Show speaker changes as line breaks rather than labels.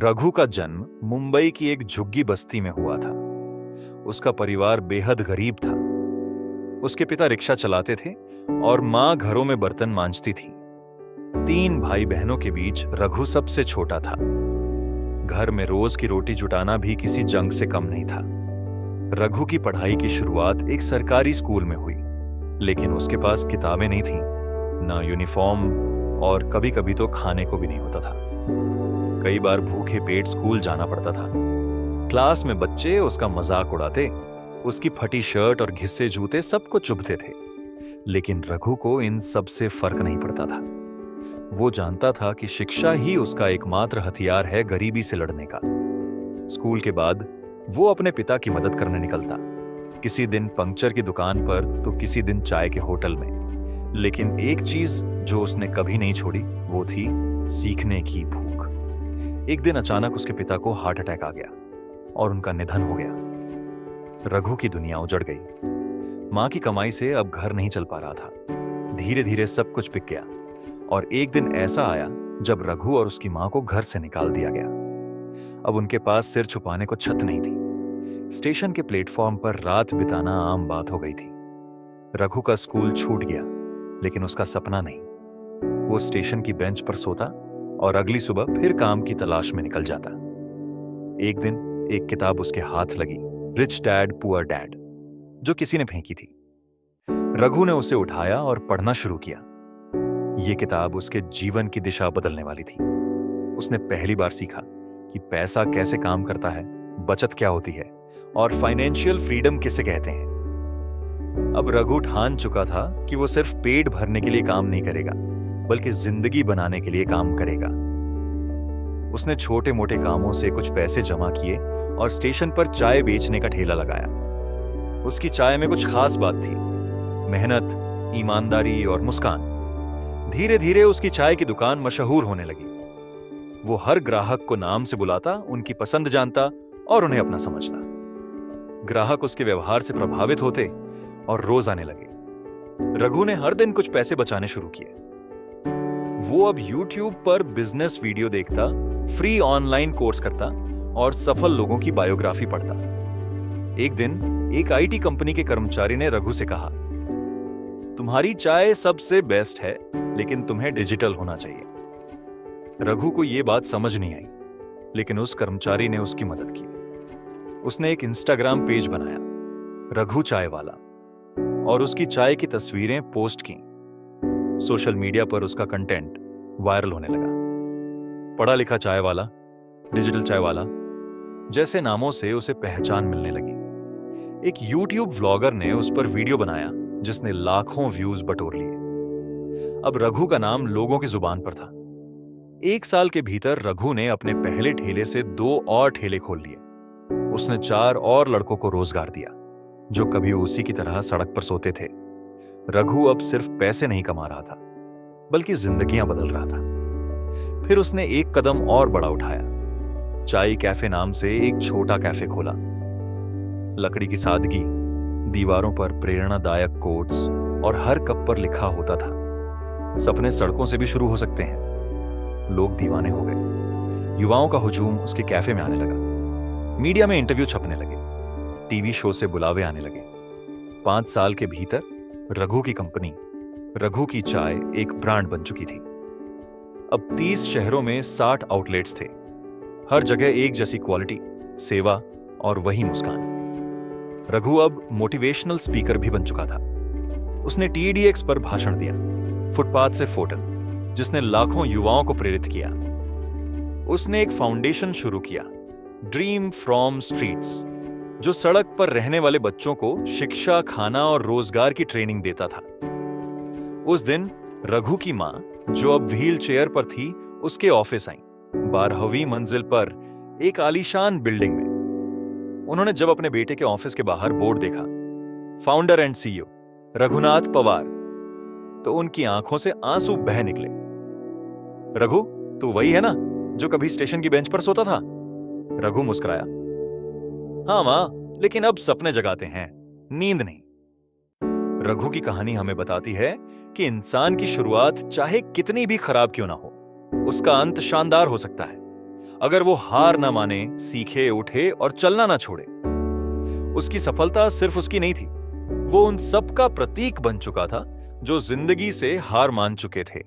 रघु का जन्म मुंबई की एक झुग्गी बस्ती में हुआ था। उसका परिवार बेहद गरीब था। उसके पिता रिक्शा चलाते थे और मां घरों में बर्तन मांजती थी। 3 भाई बहनों के बीच रघु सबसे छोटा था। घर में रोज की रोटी जुटाना भी किसी जंग से कम नहीं था। रघु की पढ़ाई की शुरुआत एक सरकारी स्कूल में हुई, लेकिन उसके पास किताबें नहीं थीं, ना यूनिफॉर्म, और कभी-कभी तो खाने को भी नहीं होता था। कई बार भूखे पेट स्कूल जाना पड़ता था। क्लास में बच्चे उसका मजाक उड़ाते, उसकी फटी शर्ट और घिस्से जूते सबको चुभते थे, लेकिन रघु को इन सब से फर्क नहीं पड़ता था। वो जानता था कि शिक्षा ही उसका एकमात्र हथियार है गरीबी से लड़ने का। स्कूल के बाद वो अपने पिता की मदद करने निकलता, किसी दिन पंक्चर की दुकान पर तो किसी दिन चाय के होटल में। लेकिन एक चीज जो उसने कभी नहीं छोड़ी वो थी सीखने की भूख। एक दिन अचानक उसके पिता को हार्ट अटैक आ गया और उनका निधन हो गया। रघु की दुनिया उजड़ गई। मां की कमाई से अब घर नहीं चल पा रहा था। धीरे धीरे सब कुछ बिक गया और एक दिन ऐसा आया जब रघु और उसकी मां को घर से निकाल दिया गया। अब उनके पास सिर छुपाने को छत नहीं थी। स्टेशन के प्लेटफॉर्म पर रात बिताना आम बात हो गई थी। रघु का स्कूल छूट गया, लेकिन उसका सपना नहीं। वो स्टेशन की बेंच पर सोता और अगली सुबह फिर काम की तलाश में निकल जाता। एक दिन एक किताब उसके हाथ लगी, रिच डैड पुअर डैड, जो किसी ने फेंकी थी। रघु ने उसे उठाया और पढ़ना शुरू किया। यह किताब उसके जीवन की दिशा बदलने वाली थी। उसने पहली बार सीखा कि पैसा कैसे काम करता है, बचत क्या होती है और फाइनेंशियल फ्रीडम किसे कहते हैं। अब रघु ठान चुका था कि वो सिर्फ पेट भरने के लिए काम नहीं करेगा, बल्कि जिंदगी बनाने के लिए काम करेगा। उसने छोटे मोटे कामों से कुछ पैसे जमा किए और स्टेशन पर चाय बेचने का ठेला लगाया। उसकी चाय में कुछ खास बात थी, मेहनत, ईमानदारी और मुस्कान। धीरे धीरे उसकी चाय की दुकान मशहूर होने लगी। वो हर ग्राहक को नाम से बुलाता, उनकी पसंद जानता और उन्हें अपना समझता। ग्राहक उसके व्यवहार से प्रभावित होते और रोज आने लगे। रघु ने हर दिन कुछ पैसे बचाने शुरू किए। वो अब YouTube पर बिजनेस वीडियो देखता, फ्री ऑनलाइन कोर्स करता और सफल लोगों की बायोग्राफी पढ़ता। एक दिन एक IT कंपनी के कर्मचारी ने रघु से कहा, तुम्हारी चाय सबसे बेस्ट है, लेकिन तुम्हें डिजिटल होना चाहिए। रघु को यह बात समझ नहीं आई, लेकिन उस कर्मचारी ने उसकी मदद की। उसने एक इंस्टाग्राम पेज बनाया, रघु चाय वाला, और उसकी चाय की तस्वीरें पोस्ट की। सोशल मीडिया पर उसका कंटेंट वायरल होने लगा। पढ़ा लिखा चाय वाला, डिजिटल चाय वाला जैसे नामों से उसे पहचान मिलने लगी। एक YouTube व्लॉगर ने उस पर वीडियो बनाया जिसने लाखों व्यूज बटोर लिए। अब रघु का नाम लोगों की जुबान पर था। 1 साल के भीतर रघु ने अपने पहले ठेले से 2 और ठेले खोल लिए। उसने 4 और लड़कों को रोजगार दिया जो कभी उसी की तरह सड़क पर सोते थे। रघु अब सिर्फ पैसे नहीं कमा रहा था, बल्कि जिंदगियां बदल रहा था। फिर उसने एक कदम और बड़ा उठाया। चाय कैफे नाम से एक छोटा कैफे खोला। लकड़ी की सादगी, दीवारों पर प्रेरणादायक कोट्स और हर कप पर लिखा होता था, सपने सड़कों से भी शुरू हो सकते हैं। लोग दीवाने हो गए। युवाओं का हुजूम उसके कैफे में आने लगा। मीडिया में इंटरव्यू छपने लगे, टीवी शो से बुलावे आने लगे। 5 साल के भीतर रघु की कंपनी, रघु की चाय, एक ब्रांड बन चुकी थी। अब 30 शहरों में 60 आउटलेट्स थे। हर जगह एक जैसी क्वालिटी, सेवा और वही मुस्कान। रघु अब मोटिवेशनल स्पीकर भी बन चुका था। उसने TEDx पर भाषण दिया, फुटपाथ से फोटन, जिसने लाखों युवाओं को प्रेरित किया। उसने एक फाउंडेशन शुरू किया, ड्रीम फ्रॉम स्ट्रीट्स, जो सड़क पर रहने वाले बच्चों को शिक्षा, खाना और रोजगार की ट्रेनिंग देता था। उस दिन रघु की मां, जो अब व्हील चेयर पर थी, उसके ऑफिस आई, 12वीं मंजिल पर एक आलीशान बिल्डिंग में। उन्होंने जब अपने बेटे के ऑफिस के बाहर बोर्ड देखा, founder and CEO Raghunath Pawar, तो उनकी आंखों से आंसू बह निकले। रघु, तू वही है ना जो कभी स्टेशन की बेंच पर सोता था? रघु मुस्कुराया, हाँ मां, लेकिन अब सपने जगाते हैं, नींद नहीं। रघु की कहानी हमें बताती है कि इंसान की शुरुआत चाहे कितनी भी खराब क्यों ना हो, उसका अंत शानदार हो सकता है। अगर वो हार ना माने, सीखे, उठे और चलना ना छोड़े। उसकी सफलता सिर्फ उसकी नहीं थी, वो उन सब का प्रतीक बन चुका था जो जिंदगी से हार मान चुके थे।